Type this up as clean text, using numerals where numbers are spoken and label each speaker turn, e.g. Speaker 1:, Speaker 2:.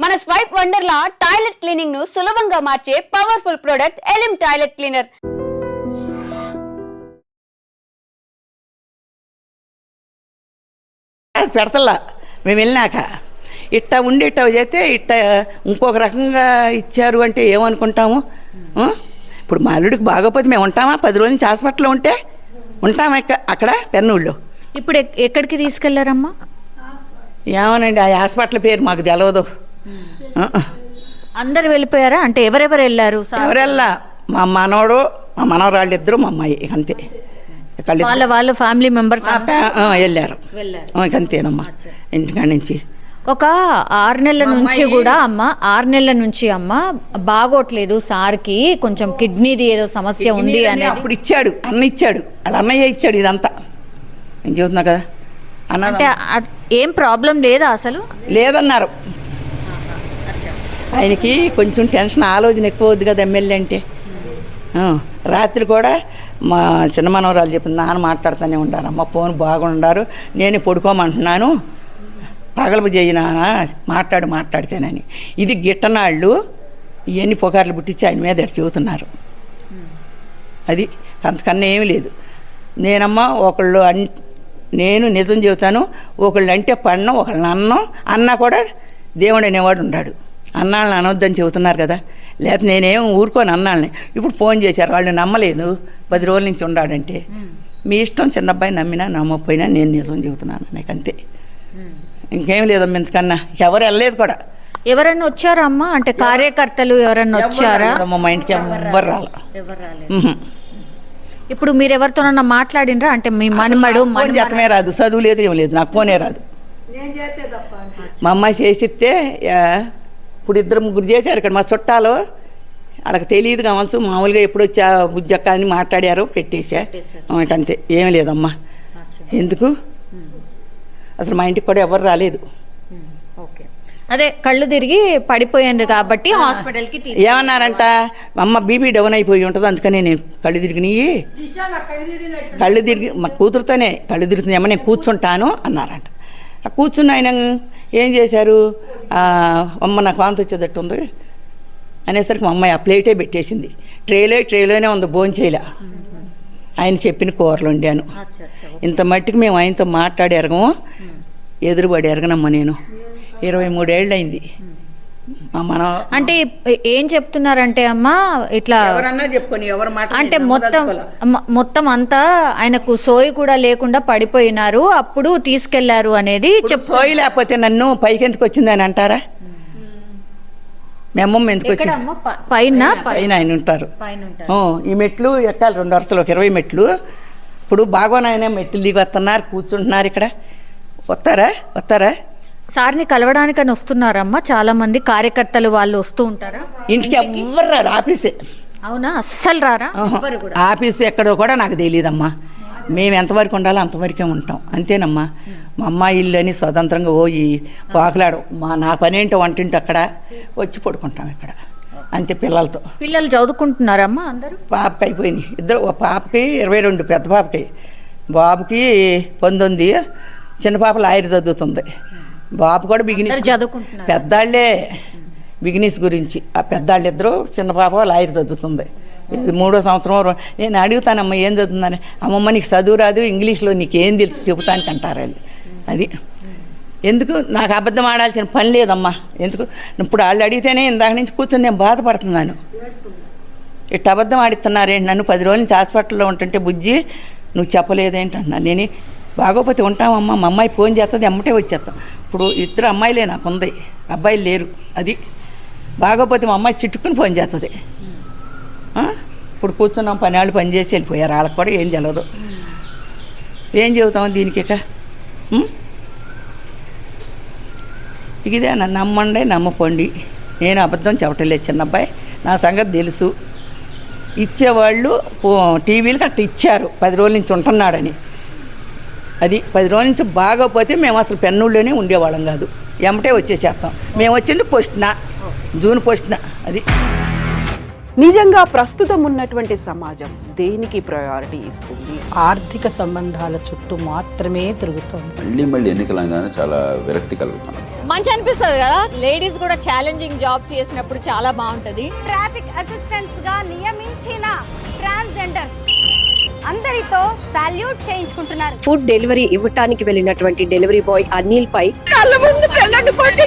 Speaker 1: మన swipe Wonderla toilet cleaning ను సులభంగా మార్చే పవర్ఫుల్ ప్రొడక్ట్ ఎలిమ్ టాయిలెట్ క్లీనర్.
Speaker 2: పెడతల్లా మేము వెళ్ళినాక ఇట్ట ఉండి ఇట్ట చేస్తే ఇట్ట ఇంకొక రకంగా ఇచ్చారు అంటే ఏమనుకుంటాము. ఇప్పుడు మా అల్లుడికి బాగోపోతే మేము ఉంటామా? 10 రోజుల నుంచి హాస్పిటల్లో ఉంటే ఉంటామా అక్కడ పెన్నూళ్ళలో.
Speaker 3: ఇప్పుడు ఎక్కడికి తీసుకెళ్లారమ్మా?
Speaker 2: ఏమోనండి, ఆ హాస్పిటల్ పేరు మాకు తెలవదు.
Speaker 3: అందరు వెళ్ళిపోయారా? అంటే ఎవరెవరు వెళ్ళారు?
Speaker 2: ఎవరెల్లా మా మనవడు, మా మనవరాళ్ళు ఇద్దరు, మా అమ్మాయి, అంతే.
Speaker 3: వాళ్ళ ఫ్యామిలీ మెంబర్స్
Speaker 2: వెళ్ళారు. అంతేనమ్మా. ఇంటికాడి నుంచి
Speaker 3: ఒక 6 నెలల నుంచి కూడా అమ్మ 6 నెలల నుంచి అమ్మ బాగోట్లేదు సార్కి, కొంచెం కిడ్నీది ఏదో సమస్య ఉంది అని
Speaker 2: అప్పుడు ఇచ్చాడు, అన్న ఇచ్చాడు, వాళ్ళ అన్నయ్య ఇచ్చాడు ఇదంతా. నేను చూస్తున్నా కదా అన్న.
Speaker 3: అంటే ఏం ప్రాబ్లం లేదా అసలు?
Speaker 2: లేదన్నారు. ఆయనకి కొంచెం టెన్షన్, ఆలోచన ఎక్కువ అవుద్ది కదా ఎమ్మెల్యే అంటే. రాత్రి కూడా మా చిన్న మనవరాలు చెప్పింది, నాన్న మాట్లాడుతూనే ఉండారమ్మ, ఫోన్ బాగుండారు, నేను పడుకోమంటున్నాను, పగలపు చేయనా మాట్లాడితేనని. ఇది గిట్టనాళ్ళు ఇవన్నీ పుకార్లు పుట్టించి ఆయన మీద ఎట్టు చెబుతున్నారు. అది అంతకన్నా ఏమీ లేదు. నేనమ్మా ఒకళ్ళు నేను నిజం చెబుతాను, ఒకళ్ళు అంటే పడిన ఒకళ్ళని అన్నా కూడా దేవుడు అనేవాడు ఉన్నాడు. అన్నాళ్ళని అనొద్దని చెబుతున్నారు కదా, లేకపోతే నేనేం ఊరుకొని అన్నాళ్ళని. ఇప్పుడు ఫోన్ చేశారు, వాళ్ళు నమ్మలేదు, 10 రోజుల నుంచి ఉన్నాడంటే. మీ ఇష్టం, చిన్నబ్బాయి నమ్మినా నమ్మకపోయినా నేను నిజం చెబుతున్నాను నాకు, అంతే. ఇంకేం లేదమ్మా, ఇంతకన్నా ఎవరు వెళ్ళలేదు కూడా.
Speaker 3: ఎవరన్నా వచ్చారా అమ్మ? అంటే కార్యకర్తలు ఎవరన్నా వచ్చారా?
Speaker 2: మా ఇంటికి ఎవరు రాలే.
Speaker 3: ఇప్పుడు మీరు ఎవరితోనన్నా మాట్లాడినరా? అంటే మీ మనమడు
Speaker 2: జతమే రాదు, చదువు లేదు, ఏం లేదు, నాకు ఫోనే రాదు. మా అమ్మాయి చేసిస్తే ఇప్పుడు 2-3 చేశారు ఇక్కడ మా చుట్టాలు. వాళ్ళకి తెలియదు కావచ్చు, మామూలుగా ఎప్పుడు వచ్చా బుజ్జక్క అని మాట్లాడారు, పెట్టేసా. అంతే, ఏం లేదమ్మా. ఎందుకు అసలు మా ఇంటికి కూడా ఎవరు రాలేదు.
Speaker 3: అదే కళ్ళు తిరిగి పడిపోయారు కాబట్టి హాస్పిటల్కి
Speaker 2: ఏమన్నారంట, అమ్మ బీపీ డౌన్ అయిపోయి ఉంటుంది, అందుకని నేను కళ్ళు తిరిగినాయి, కళ్ళు తిరిగి మా కూతురుతోనే కళ్ళు తిరుగుతున్నాయమ్మ, నేను కూర్చుంటాను అన్నారంట. కూర్చుని ఆయన ఏం చేశారు, అమ్మ నాకు వాంతి వచ్చేటట్టు ఉంది అనేసరికి మా అమ్మాయి ఆ ప్లేటే పెట్టేసింది. ట్రేలోనే ఉంది, భోంచేయలే. ఆయన చెప్పిన కూరలు వండాను. ఇంత మట్టికి మేము ఆయనతో మాట్లాడి ఎరగము, ఎదురుబడి ఎరగనమ్మా. నేను 23 ఏళ్ళు అయింది.
Speaker 3: అంటే ఏం చెప్తున్నారంటే అమ్మా, ఇట్లా అంటే మొత్తం అంతా ఆయనకు సోయి కూడా లేకుండా పడిపోయినారు, అప్పుడు తీసుకెళ్లారు అనేది
Speaker 2: సోయి లేకపోతే నన్ను పైకి ఎందుకు వచ్చింది అని అంటారా? మీ అమ్మమ్మ ఎందుకు వచ్చింది?
Speaker 3: పైన
Speaker 2: ఆయన ఉంటారు. ఈ మెట్లు ఎక్కాలి 2 వరుసలు, 20 మెట్లు. ఇప్పుడు బాగోనాయన మెట్లు దిగి వస్తున్నారు, కూర్చుంటున్నారు ఇక్కడ. వస్తారా
Speaker 3: సార్ని కలవడానికని వస్తున్నారమ్మా చాలా మంది కార్యకర్తలు, వాళ్ళు వస్తూ ఉంటారా?
Speaker 2: ఇంటికి ఎవ్వరు రారు, ఆఫీసే.
Speaker 3: అవునా? అస్సలు రారా?
Speaker 2: ఆఫీసు ఎక్కడో కూడా నాకు తెలియదమ్మా. మేము ఎంతవరకు ఉండాలో అంతవరకే ఉంటాం, అంతేనమ్మా. మా అమ్మాయి ఇల్లు అని స్వతంత్రంగా పోయి పాకులాడు, నా పని ఏంటో వంటింటి అక్కడ వచ్చి పడుకుంటాం ఇక్కడ, అంతే. పిల్లలు
Speaker 3: చదువుకుంటున్నారమ్మా అందరూ?
Speaker 2: పాపకి అయిపోయింది, ఇద్దరు. ఒక పాపకి 22, పెద్ద పాపకి. బాబుకి 19, చిన్న పాప లాయర్ చదువుతుంది. బాబు కూడా బిగినెస్
Speaker 3: చదువుకుంటున్నారు,
Speaker 2: పెద్దాళ్ళే బిగినెస్ గురించి. ఆ పెద్దాళ్ళు ఇద్దరు, చిన్న పాప లాయర్ చదువుతుంది, 3వ సంవత్సరం. నేను అడుగుతానమ్మా ఏం చదువుతుందని, అమ్మమ్మ నీకు చదువు రాదు, ఇంగ్లీష్లో నీకేం తెలుసు చెబుతానికి అంటారు వాళ్ళు. అది ఎందుకు నాకు అబద్ధం ఆడాల్సిన పని లేదమ్మా. ఎందుకు ఇప్పుడు వాళ్ళు అడిగితేనే ఇందాక నుంచి కూర్చొని నేను బాధపడుతున్నాను. ఇట్ట అబద్ధం ఆడిస్తున్నారేంటి నన్ను? 10 రోజుల నుంచి హాస్పిటల్లో ఉంటుంటే బుజ్జి నువ్వు చెప్పలేదేంటి అంటున్నా. నేను బాగోపోతే ఉంటామమ్మా, మా అమ్మాయి ఫోన్ చేస్తుంది, ఎమ్మటే వచ్చేస్తాం. ఇప్పుడు 2 అమ్మాయిలే నాకు ఉంది, అబ్బాయిలు లేరు. అది బాగోపోతే మా అమ్మాయి చిట్టుకుని ఫోన్ చేస్తుంది. ఇప్పుడు కూర్చున్నాం, వాళ్ళు పని చేసి వెళ్ళిపోయారు, వాళ్ళకి కూడా ఏం తెలియదు. ఏం చెబుతాం దీనికి? ఇదే నన్ను నమ్మండి, నమ్మపోండి, నేను అబద్ధం చెప్పటలేదు. చిన్నబ్బాయి నా సంగతి తెలుసు. ఇచ్చేవాళ్ళు టీవీలకు అట్లా ఇచ్చారు, 10 రోజుల నుంచి ఉంటున్నాడని. అది 10 రోజుల నుంచి బాగోపోతే మేము అసలు పెన్నూళ్ళలోనే ఉండేవాళ్ళం కాదు, ఎమ్మటే వచ్చేసేస్తాం. మేము వచ్చింది జూన్ పోస్ట్న. అది
Speaker 4: నిజంగా ప్రస్తుతం ఉన్నటువంటి సమాజం దేనికి ప్రయారిటీ ఇస్తుంది?
Speaker 5: ఆర్థిక సంబంధాల చుట్టూ మాత్రమే తిరుగుతోంది.
Speaker 6: మళ్ళీ ఎన్నికలంగానే చాలా విరక్తి కలుగుతున్నాం.
Speaker 3: మంచి అనిపిస్తుంది కదా, లేడీస్ కూడా ఛాలెంజింగ్ జాబ్స్ చేసినప్పుడు చాలా బాగుంటది.
Speaker 1: ట్రాఫిక్ అసిస్టెంట్స్ గా నియమించిన ట్రాన్స్జెండర్స్ అందరితో సాల్యూట్ చేయించుకుంటున్నారు.
Speaker 5: ఫుడ్ డెలివరీ ఇవ్వటానికి వెళ్ళినటువంటి డెలివరీ బాయ్ అనిల్ పై
Speaker 2: కళ్ళ ముందు పిల్లని కొట్టి